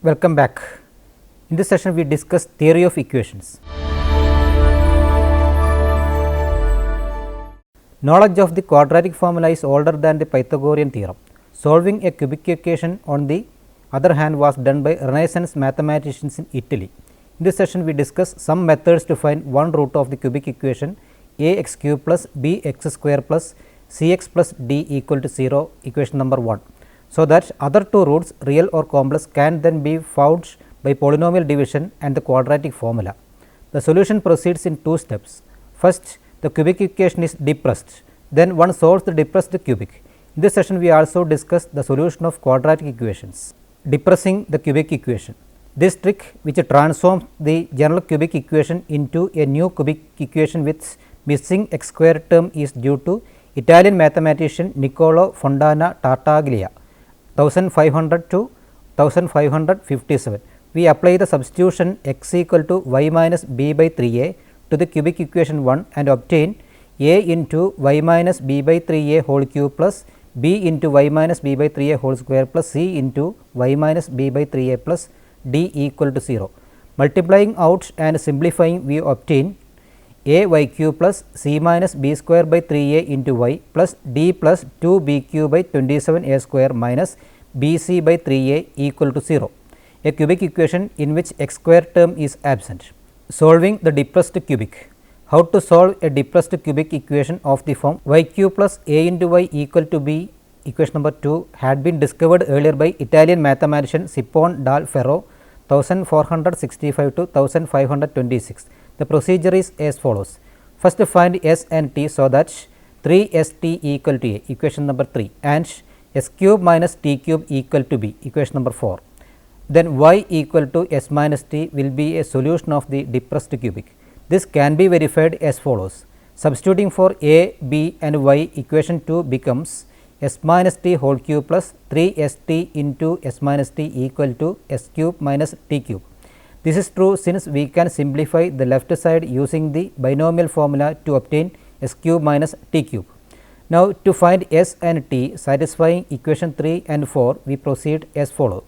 Welcome back. In this session we discuss theory of equations. Knowledge of the quadratic formula is older than the Pythagorean theorem. Solving a cubic equation on the other hand was done by Renaissance mathematicians in Italy. In this session we discuss some methods to find one root of the cubic equation ax cube plus bx square plus cx plus d equal to 0, equation number 1. So that other two roots, real or complex, can then be found by polynomial division and the quadratic formula. The solution proceeds in two steps. First, the cubic equation is depressed, then one solves the depressed cubic. In this session we also discuss the solution of quadratic equations. Depressing the cubic equation. This trick, which transforms the general cubic equation into a new cubic equation with missing x square term, is due to Italian mathematician Niccolo Fontana Tartaglia, 1500 to 1557. We apply the substitution x equal to y minus b by 3a to the cubic equation 1 and obtain a into y minus b by 3a whole cube plus b into y minus b by 3a whole square plus c into y minus b by 3a plus d equal to 0. Multiplying out and simplifying, we obtain a y cube plus c minus b square by 3a into y plus d plus 2 b cube by 27 a square minus b c by 3a equal to 0, a cubic equation in which x square term is absent. Solving the depressed cubic. How to solve a depressed cubic equation of the form y cube plus a into y equal to b, equation number 2, had been discovered earlier by Italian mathematician Scipione dal Ferro, 1465 to 1526. The procedure is as follows. First, find s and t so that 3st equal to a, equation number 3, and s cube minus t cube equal to b, equation number 4. Then y equal to s minus t will be a solution of the depressed cubic. This can be verified as follows. Substituting for a, b and y, equation 2 becomes s minus t whole cube plus 3st into s minus t equal to s cube minus t cube. This is true since we can simplify the left side using the binomial formula to obtain s cube minus t cube. Now, to find s and t satisfying equation 3 and 4, we proceed as follows.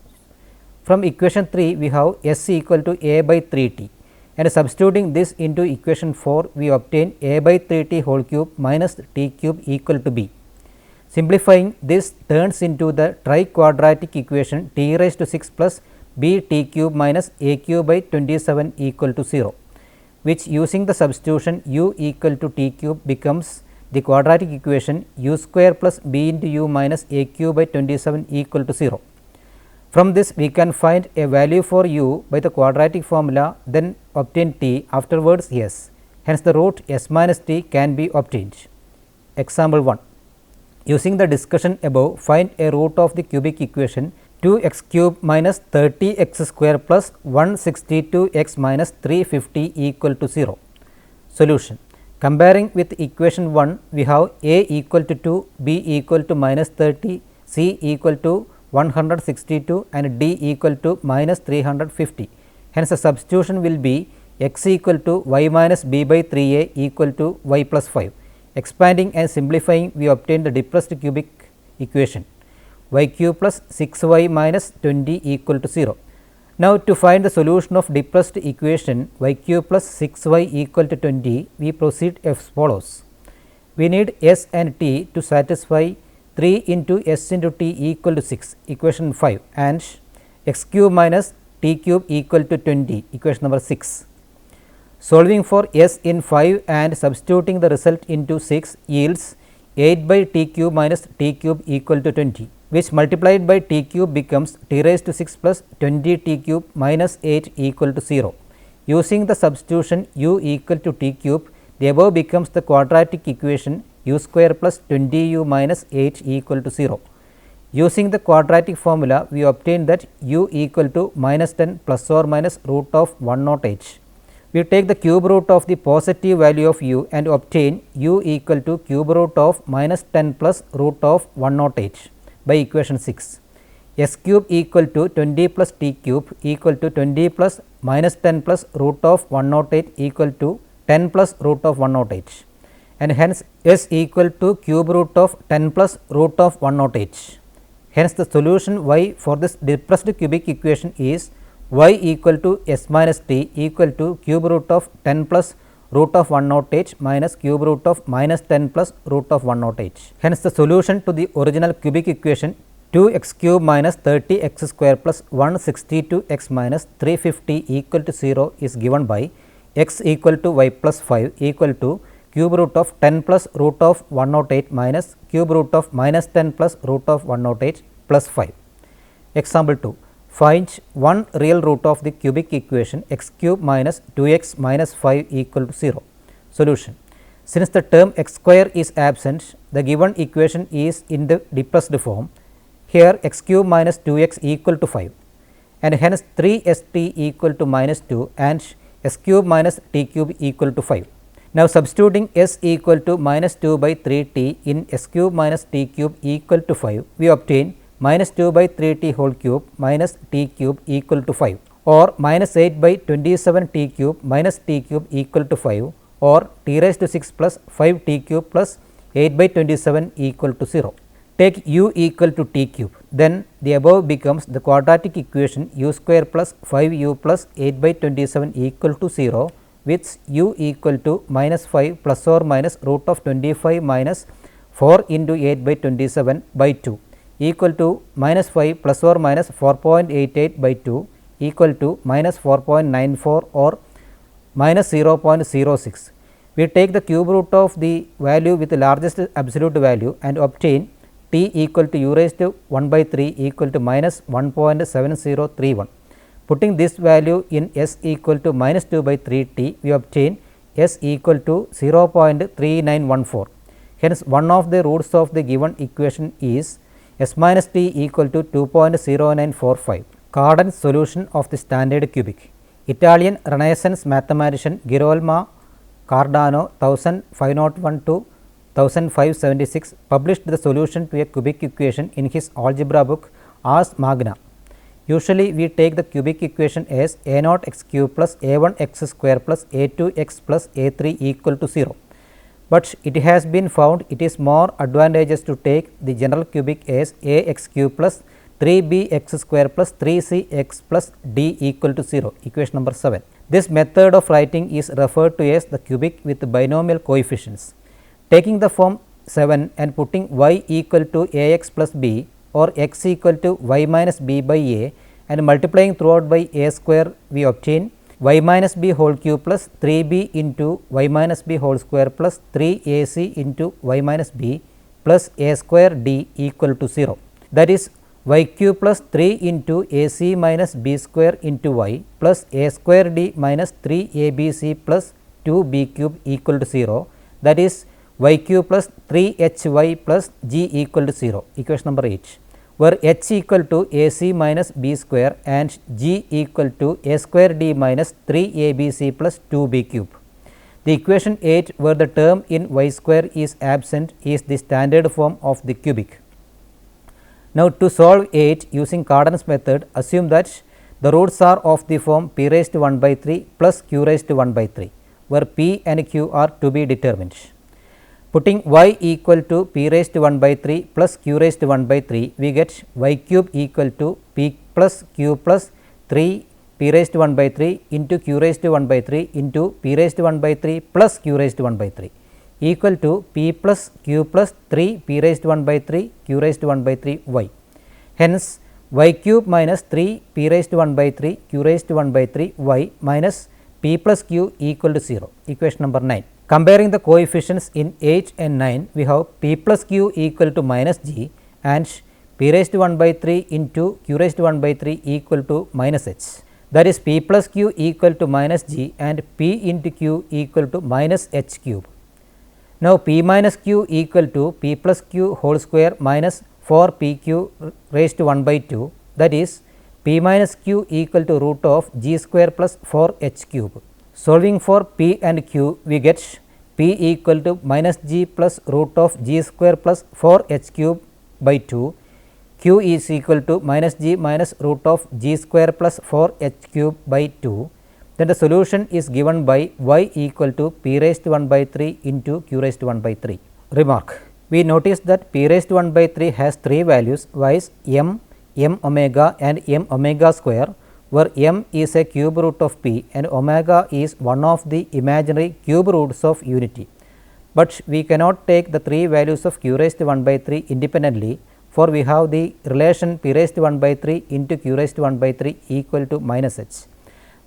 From equation 3, we have s equal to a by 3t, and substituting this into equation 4, we obtain a by 3t whole cube minus t cube equal to b. Simplifying this turns into the triquadratic equation t raised to 6 plus b t cube minus a cube by 27 equal to 0, which using the substitution u equal to t cube becomes the quadratic equation u square plus b into u minus a cube by 27 equal to 0. From this we can find a value for u by the quadratic formula, then obtain t, afterwards s. Hence, the root s minus t can be obtained. Example 1. Using the discussion above, find a root of the cubic equation 2x cube minus 30x square plus 162x minus 350 equal to 0. Solution. Comparing with equation 1, we have a equal to 2, b equal to minus 30, c equal to 162 and d equal to minus 350. Hence, the substitution will be x equal to y minus b by 3a equal to y plus 5. Expanding and simplifying, we obtain the depressed cubic equation y cube plus 6y minus 20 equal to 0. Now, to find the solution of depressed equation y cube plus 6y equal to 20, we proceed as follows. We need s and t to satisfy 3 into s into t equal to 6, equation 5, and x cube minus t cube equal to 20, equation number 6. Solving for s in 5 and substituting the result into 6 yields 8 by t cube minus t cube equal to 20, which multiplied by t cube becomes t raised to 6 plus 20 t cube minus 8 equal to 0. Using the substitution u equal to t cube, the above becomes the quadratic equation u square plus 20u minus 8 equal to 0. Using the quadratic formula, we obtain that u equal to minus 10 plus or minus root of 108. We take the cube root of the positive value of u and obtain u equal to cube root of minus 10 plus root of 108 by equation 6. S cube equal to 20 plus t cube equal to 20 plus minus 10 plus root of 108 equal to 10 plus root of 108, and hence s equal to cube root of 10 plus root of 108. Hence, the solution y for this depressed cubic equation is y equal to s minus t equal to cube root of 10 plus root of 108 minus cube root of minus 10 plus root of 108. Hence, the solution to the original cubic equation 2x cube minus 30x square plus 162x minus 350 equal to 0 is given by x equal to y plus 5 equal to cube root of 10 plus root of 108 minus cube root of minus 10 plus root of 108 plus 5. Example 2. Find one real root of the cubic equation x cube minus 2x minus 5 equal to 0. Solution. Since the term x square is absent, the given equation is in the depressed form. Here x cube minus 2x equal to 5 and hence 3st equal to minus 2 and s cube minus t cube equal to 5. Now, substituting s equal to minus 2 by 3t in s cube minus t cube equal to 5, we obtain minus 2 by 3t whole cube minus t cube equal to 5 or minus 8 by 27 t cube minus t cube equal to 5 or t raised to 6 plus 5 t cube plus 8 by 27 equal to 0. Take u equal to t cube, then the above becomes the quadratic equation u square plus 5u plus 8 by 27 equal to 0 with u equal to minus 5 plus or minus root of 25 minus 4 into 8 by 27 by 2 equal to minus 5 plus or minus 4.88 by 2 equal to minus 4.94 or minus 0.06. We take the cube root of the value with the largest absolute value and obtain t equal to u raised to 1 by 3 equal to minus 1.7031. Putting this value in s equal to minus 2 by 3 t, we obtain s equal to 0.3914. Hence, one of the roots of the given equation is s minus t equal to 2.0945. Cardan's solution of the standard cubic. Italian Renaissance mathematician Girolamo Cardano 1501 to 1576 published the solution to a cubic equation in his algebra book Ars Magna. Usually, we take the cubic equation as a naught x cube plus a1 x square plus a2 x plus a3 equal to 0. But it has been found it is more advantageous to take the general cubic as a x cube plus 3b x square plus 3c x plus d equal to 0, equation number 7. This method of writing is referred to as the cubic with binomial coefficients. Taking the form 7 and putting y equal to ax plus b or x equal to y minus b by a and multiplying throughout by a square, we obtain y minus b whole cube plus 3b into y minus b whole square plus 3ac into y minus b plus a square d equal to 0. That is y cube plus 3 into ac minus b square into y plus a square d minus 3abc plus 2b cube equal to 0. That is y cube plus 3hy plus g equal to 0, equation number 8, where h equal to ac minus b square and g equal to a square d minus 3abc plus 2b cube. The equation 8 where the term in y square is absent is the standard form of the cubic. Now, to solve 8 using Cardan's method, assume that the roots are of the form p raised to 1 by 3 plus q raised to 1 by 3, where p and q are to be determined. Putting y equal to p raised to 1 by 3 plus q raised to 1 by 3, we get y cube equal to p plus q plus 3 p raised to 1 by 3 into q raised to 1 by 3 into p raised to 1 by 3 plus q raised to 1 by 3 equal to p plus q plus 3 p raised to 1 by 3 q raised to 1 by 3 y. Hence, y cube minus 3 p raised to 1 by 3 q raised to 1 by 3 y minus p plus q equal to 0, equation number 9. Comparing the coefficients in 8 and 9, we have p plus q equal to minus g and p raised to 1 by 3 into q raised to 1 by 3 equal to minus h. That is p plus q equal to minus g and p into q equal to minus h cube. Now, p minus q equal to p plus q whole square minus 4 p q raised to 1 by 2, that is p minus q equal to root of g square plus 4 h cube. Solving for p and q, we get p equal to minus g plus root of g square plus 4 h cube by 2, q is equal to minus g minus root of g square plus 4 h cube by 2. Then the solution is given by y equal to p raised to 1 by 3 into q raised to 1 by 3. Remark: we notice that p raised to 1 by 3 has 3 values viz m, m omega and m omega square, where m is a cube root of p and omega is one of the imaginary cube roots of unity. But we cannot take the 3 values of q raised to 1 by 3 independently, for we have the relation p raised to 1 by 3 into q raised to 1 by 3 equal to minus h.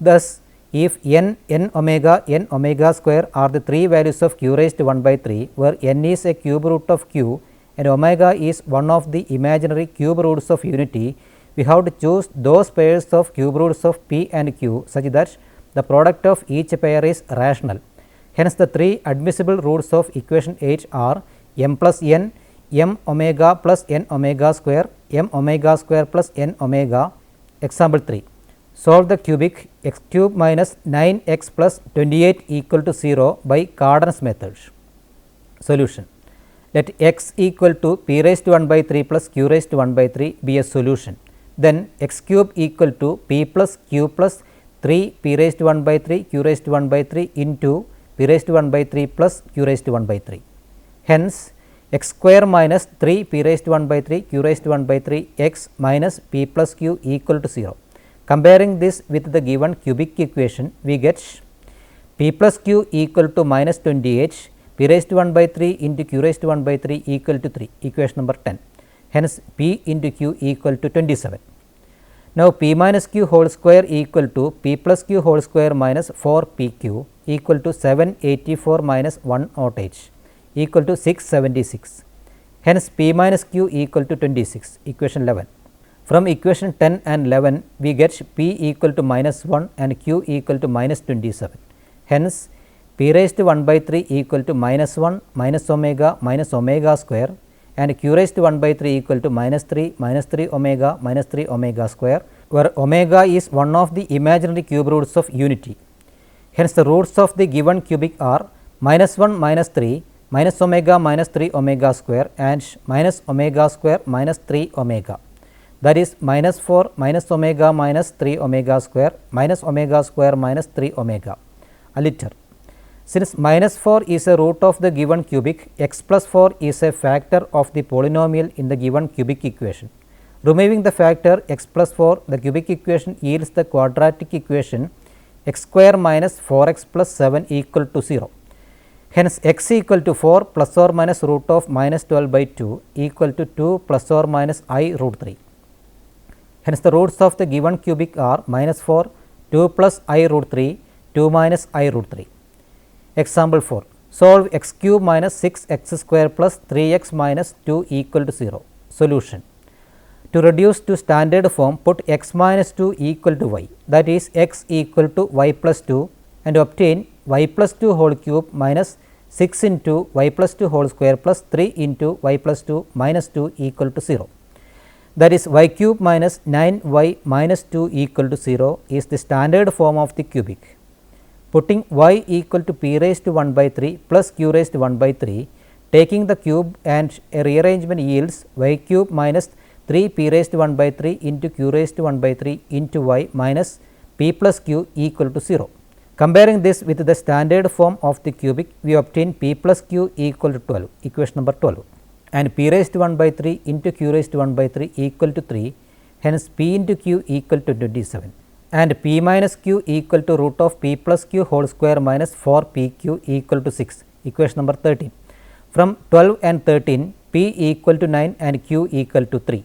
Thus, if n omega square are the 3 values of q raised to 1 by 3, where n is a cube root of q and omega is one of the imaginary cube roots of unity, we have to choose those pairs of cube roots of p and q such that the product of each pair is rational. Hence, the 3 admissible roots of equation 8 are m plus n, m omega plus n omega square, m omega square plus n omega. Example 3. Solve the cubic x cube minus 9x plus 28 equal to 0 by Cardan's method. Solution. Let x equal to p raised to 1 by 3 plus q raised to 1 by 3 be a solution. Then x cube equal to p plus q plus 3 p raised to 1 by 3 q raised to 1 by 3 into p raised to 1 by 3 plus q raised to 1 by 3. Hence, x square minus 3 p raised to 1 by 3 q raised to 1 by 3 x minus p plus q equal to 0. Comparing this with the given cubic equation, we get p plus q equal to minus 28 p raised to 1 by 3 into q raised to 1 by 3 equal to 3, equation number 10. Hence, p into q equal to 27. Now, p minus q whole square equal to p plus q whole square minus 4 p q equal to 784 minus 108 equal to 676. Hence, p minus q equal to 26, equation 11. From equation 10 and 11, we get p equal to minus 1 and q equal to minus 27. Hence, p raised to 1 by 3 equal to minus 1 minus omega square and q raised to 1 by 3 equal to minus 3 omega square, where omega is one of the imaginary cube roots of unity. Hence, the roots of the given cubic are minus 1 minus 3 minus omega minus 3 omega square and minus omega square minus 3 omega. That is minus 4 minus omega minus 3 omega square minus 3 omega. A liter. Since minus 4 is a root of the given cubic, x plus 4 is a factor of the polynomial in the given cubic equation. Removing the factor x plus 4, the cubic equation yields the quadratic equation x square minus 4x plus 7 equal to 0. Hence, x equal to 4 plus or minus root of minus 12 by 2 equal to 2 plus or minus I root 3. Hence, the roots of the given cubic are minus 4, 2 plus I root 3, 2 minus I root 3. Example 4. Solve x cube minus 6x square plus 3x minus 2 equal to 0. Solution. To reduce to standard form, put x minus 2 equal to y, that is x equal to y plus 2, and obtain y plus 2 whole cube minus 6 into y plus 2 whole square plus 3 into y plus 2 minus 2 equal to 0. That is y cube minus 9y minus 2 equal to 0 is the standard form of the cubic. Putting y equal to p raised to 1 by 3 plus q raised to 1 by 3, taking the cube and a rearrangement yields y cube minus 3 p raised to 1 by 3 into q raised to 1 by 3 into y minus p plus q equal to 0. Comparing this with the standard form of the cubic, we obtain p plus q equal to 12, equation number 12, and p raised to 1 by 3 into q raised to 1 by 3 equal to 3, hence p into q equal to 27, and p minus q equal to root of p plus q whole square minus 4 p q equal to 6, equation number 13. From 12 and 13, p equal to 9 and q equal to 3.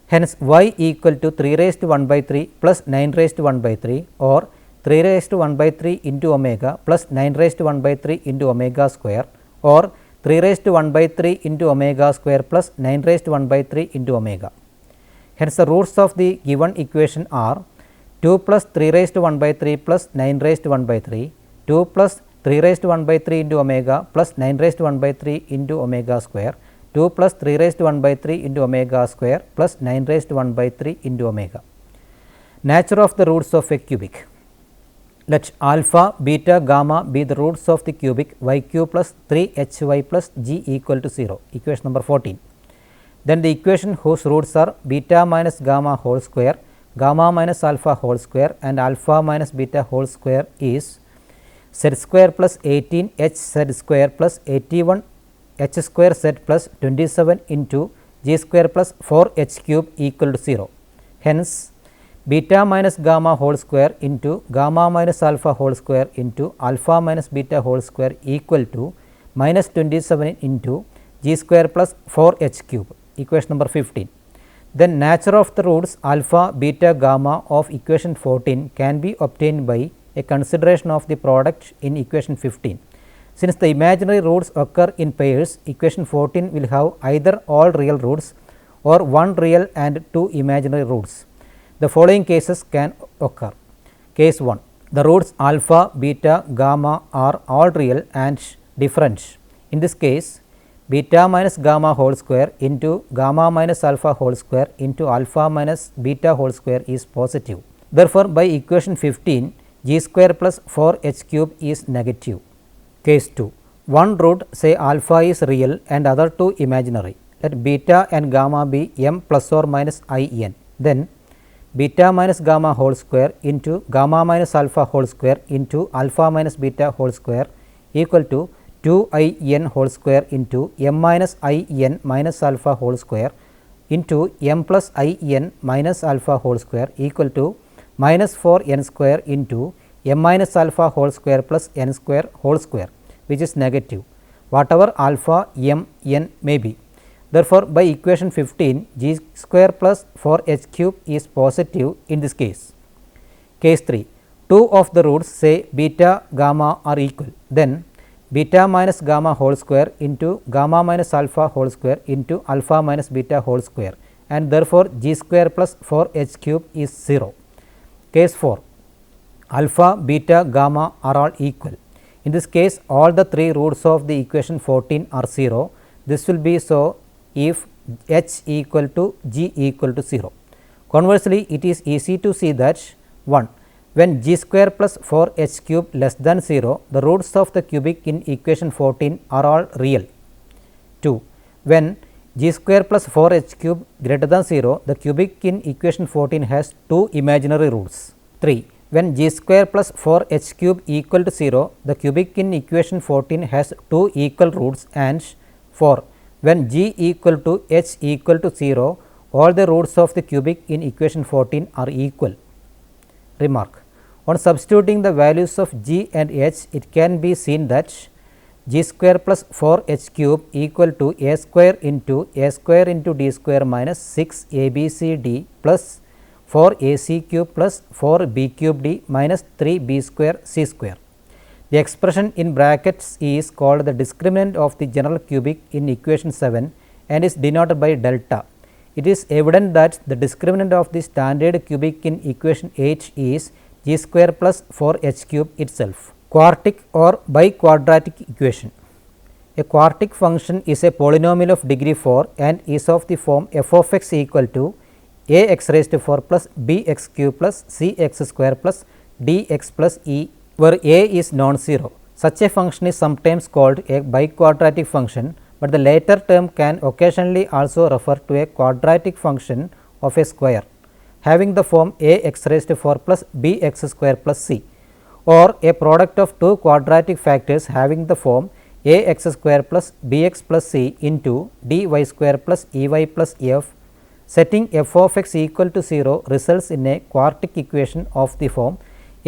Hence, y equal to 3 raised to 1 by 3 plus 9 raised to 1 by 3, or 3 raised to 1 by 3 into omega plus 9 raised to 1 by 3 into omega square, or 3 raised to 1 by 3 into omega square plus 9 raised to 1 by 3 into omega. Hence, the roots of the given equation are 2 plus 3 raised to 1 by 3 plus 9 raised to 1 by 3, 2 plus 3 raised to 1 by 3 into omega plus 9 raised to 1 by 3 into omega square, 2 plus 3 raised to 1 by 3 into omega square plus 9 raised to 1 by 3 into omega. Nature of the roots of a cubic. Let alpha, beta, gamma be the roots of the cubic y cube plus 3hy plus g equal to 0, equation number 14. Then the equation whose roots are beta minus gamma whole square, gamma minus alpha whole square, and alpha minus beta whole square is z square plus 18 h z square plus 81 h square z plus 27 into g square plus 4h cube equal to 0. Hence, beta minus gamma whole square into gamma minus alpha whole square into alpha minus beta whole square equal to minus 27 into g square plus 4h cube, equation number 15. Then nature of the roots alpha, beta, gamma of equation 14 can be obtained by a consideration of the product in equation 15. Since the imaginary roots occur in pairs, equation 14 will have either all real roots or one real and two imaginary roots. The following cases can occur. Case 1. The roots alpha, beta, gamma are all real and different. In this case, beta minus gamma whole square into gamma minus alpha whole square into alpha minus beta whole square is positive. Therefore, by equation 15, g square plus 4h cube is negative. Case 2. One root, say alpha, is real and other two imaginary. Let beta and gamma be m plus or minus I n. Then beta minus gamma whole square into gamma minus alpha whole square into alpha minus beta whole square equal to 2 I n whole square into m minus I n minus alpha whole square into m plus I n minus alpha whole square equal to minus 4 n square into m minus alpha whole square plus n square whole square, which is negative, whatever alpha m n may be. Therefore, by equation 15, g square plus 4h cube is positive in this case. Case 3. Two of the roots, say beta, gamma, are equal. Then beta minus gamma whole square into gamma minus alpha whole square into alpha minus beta whole square, and therefore, g square plus 4h cube is 0. Case 4. Alpha, beta, gamma are all equal. In this case, all the three roots of the equation 14 are 0. This will be so if h equal to g equal to 0. Conversely, it is easy to see that 1. When g square plus 4h cube less than 0, the roots of the cubic in equation 14 are all real. 2. When g square plus 4h cube greater than 0, the cubic in equation 14 has two imaginary roots. 3. When g square plus 4h cube equal to 0, the cubic in equation 14 has two equal roots. And 4. When g equal to h equal to 0, all the roots of the cubic in equation 14 are equal. Remark. On substituting the values of g and h, it can be seen that g square plus 4h cube equal to a square into d square minus 6 abcd plus 4 ac cube plus 4 b cube d minus 3 b square c square. The expression in brackets is called the discriminant of the general cubic in equation 7 and is denoted by delta. It is evident that the discriminant of the standard cubic in equation 8 is g square plus 4h cube itself. Quartic or biquadratic equation. A quartic function is a polynomial of degree 4 and is of the form f of x equal to a x raised to 4 plus b x cube plus c x square plus d x plus e, where a is non-zero. Such a function is sometimes called a biquadratic function, but the later term can occasionally also refer to a quadratic function of a square having the form a x raised to 4 plus b x square plus c, or a product of two quadratic factors having the form a x square plus b x plus c into d y square plus e y plus f. Setting f of x equal to 0 results in a quartic equation of the form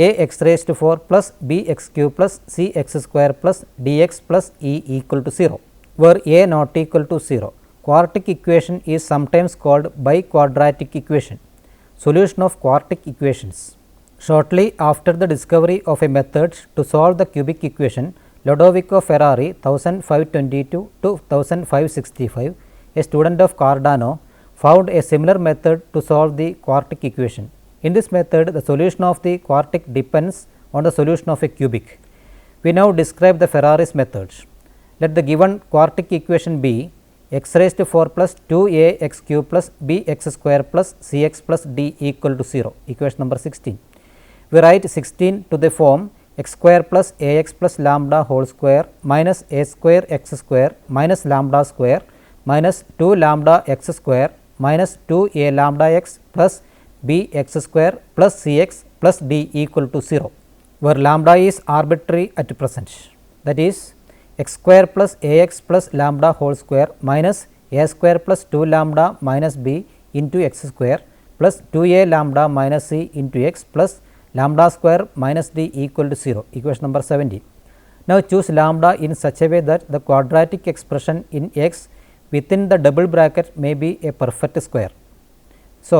a x raised to 4 plus b x cube plus c x square plus d x plus e equal to 0, where a not equal to 0. Quartic equation is sometimes called biquadratic equation. Solution of quartic equations. Shortly after the discovery of a method to solve the cubic equation, Lodovico Ferrari 1522 to 1565, a student of Cardano, found a similar method to solve the quartic equation. In this method, the solution of the quartic depends on the solution of a cubic. We now describe the Ferrari's method. Let the given quartic equation be x raised to 4 plus 2a x cube plus b x square plus c x plus d equal to 0, equation number 16. We write 16 to the form x square plus a x plus lambda whole square minus a square x square minus lambda square minus 2 lambda x square minus 2 a lambda x plus b x square plus c x plus d equal to 0, where lambda is arbitrary at present. That is, x square plus ax plus lambda whole square minus a square plus 2 lambda minus b into x square plus 2a lambda minus c into x plus lambda square minus d equal to 0, equation number 17. Now choose lambda in such a way that the quadratic expression in x within the double bracket may be a perfect square. So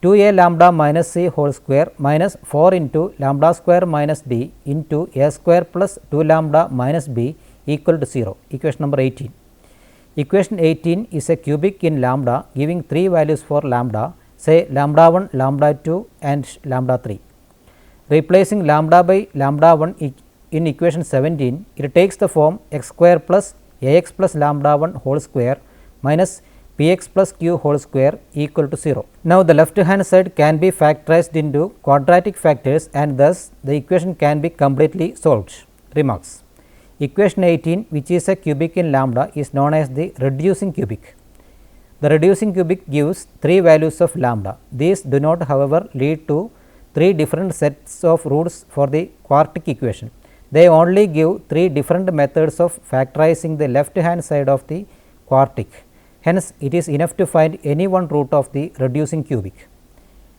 2a lambda minus c whole square minus 4 into lambda square minus d into a square plus 2 lambda minus b equal to 0, equation number 18. Equation 18 is a cubic in lambda giving 3 values for lambda, say lambda 1, lambda 2 and lambda 3. Replacing lambda by lambda 1 in equation 17, it takes the form x square plus ax plus lambda 1 whole square minus px plus q whole square equal to 0. Now the left hand side can be factorized into quadratic factors and thus the equation can be completely solved. Remarks: equation 18, which is a cubic in lambda, is known as the reducing cubic. The reducing cubic gives 3 values of lambda. These do not, however, lead to 3 different sets of roots for the quartic equation. They only give 3 different methods of factorizing the left hand side of the quartic. Hence, it is enough to find any one root of the reducing cubic.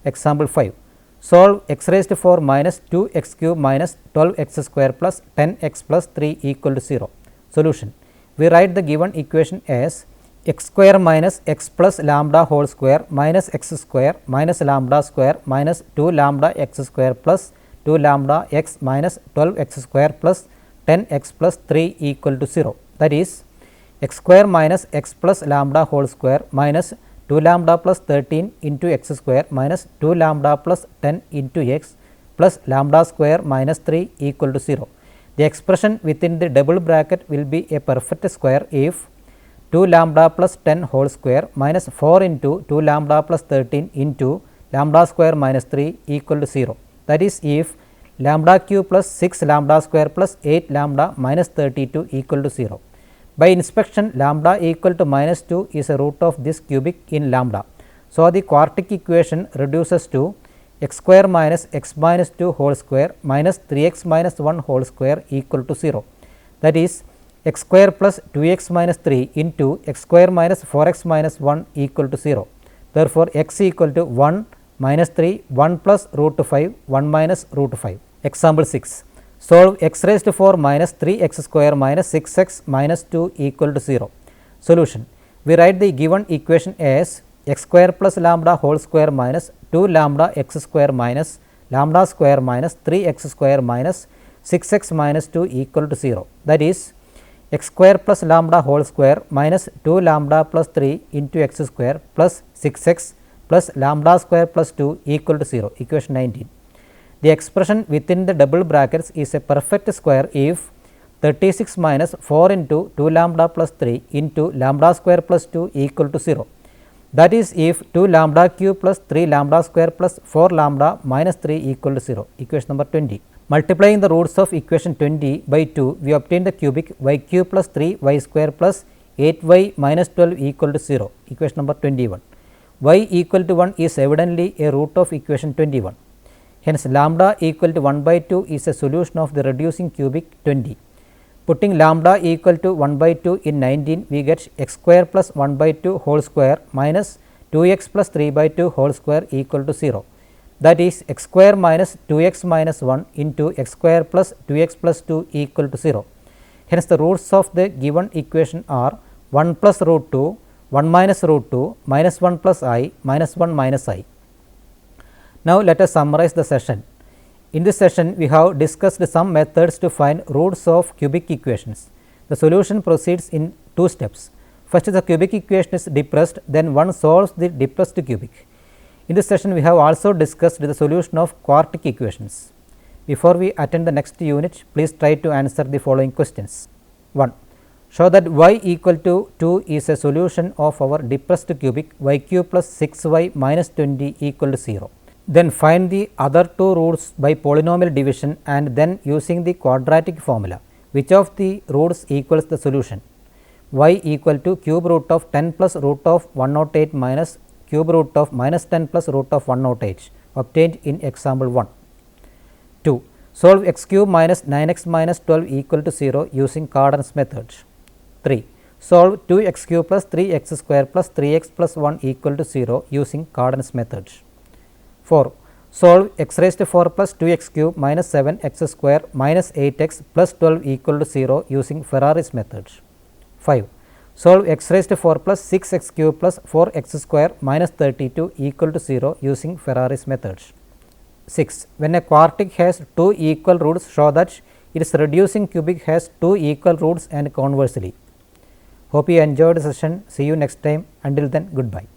Example 5. Solve x raised to 4 minus 2x cube minus 12x square plus 10x plus 3 equal to 0. Solution. We write the given equation as x square minus x plus lambda whole square minus x square minus lambda square minus 2 lambda x square plus 2 lambda x minus 12x square plus 10x plus 3 equal to 0. That is x square minus x plus lambda whole square minus 2 lambda plus 13 into x square minus 2 lambda plus 10 into x plus lambda square minus 3 equal to 0. The expression within the double bracket will be a perfect square if 2 lambda plus 10 whole square minus 4 into 2 lambda plus 13 into lambda square minus 3 equal to 0. That is if lambda cube plus 6 lambda square plus 8 lambda minus 32 equal to 0. By inspection, lambda equal to minus 2 is a root of this cubic in lambda. So the quartic equation reduces to x square minus x minus 2 whole square minus 3x minus 1 whole square equal to 0. That is x square plus 2x minus 3 into x square minus 4x minus 1 equal to 0. Therefore, x equal to 1 minus 3, 1 plus root 5, 1 minus root 5. Example 6. Solve x raised to 4 minus 3x square minus 6x minus 2 equal to 0. Solution. We write the given equation as x square plus lambda whole square minus 2 lambda x square minus lambda square minus 3x square minus 6x minus 2 equal to 0. That is x square plus lambda whole square minus 2 lambda plus 3 into x square plus 6x plus lambda square plus 2 equal to 0, equation 19. The expression within the double brackets is a perfect square if 36 minus 4 into 2 lambda plus 3 into lambda square plus 2 equal to 0. That is if 2 lambda cube plus 3 lambda square plus 4 lambda minus 3 equal to 0, equation number 20. Multiplying the roots of equation 20 by 2, we obtain the cubic y cube plus 3y square plus 8y minus 12 equal to 0, equation number 21. Y equal to 1 is evidently a root of equation 21. Hence, lambda equal to 1 by 2 is a solution of the reducing cubic 20. Putting lambda equal to 1 by 2 in 19, we get x square plus 1 by 2 whole square minus 2x plus 3 by 2 whole square equal to 0. That is x square minus 2x minus 1 into x square plus 2x plus 2 equal to 0. Hence, the roots of the given equation are 1 plus root 2, 1 minus root 2, minus 1 plus I, minus 1 minus I. Now, let us summarize the session. In this session, we have discussed some methods to find roots of cubic equations. The solution proceeds in 2 steps. First, the cubic equation is depressed, then one solves the depressed cubic. In this session, we have also discussed the solution of quartic equations. Before we attend the next unit, please try to answer the following questions. 1. Show that y equal to 2 is a solution of our depressed cubic y cube plus 6y minus 20 equal to 0. Then find the other 2 roots by polynomial division and then using the quadratic formula, which of the roots equals the solution. Y equal to cube root of 10 plus root of 108 minus cube root of minus 10 plus root of 108 obtained in example 1. 2. Solve x cube minus 9x minus 12 equal to 0 using Cardan's method. 3. Solve 2x cube plus 3x square plus 3x plus 1 equal to 0 using Cardan's method. 4. Solve x raised to 4 plus 2x cube minus 7x square minus 8x plus 12 equal to 0 using Ferrari's method. 5. Solve x raised to 4 plus 6x cube plus 4x square minus 32 equal to 0 using Ferrari's method. 6. When a quartic has two equal roots, show that its reducing cubic has two equal roots and conversely. Hope you enjoyed the session. See you next time. Until then, goodbye.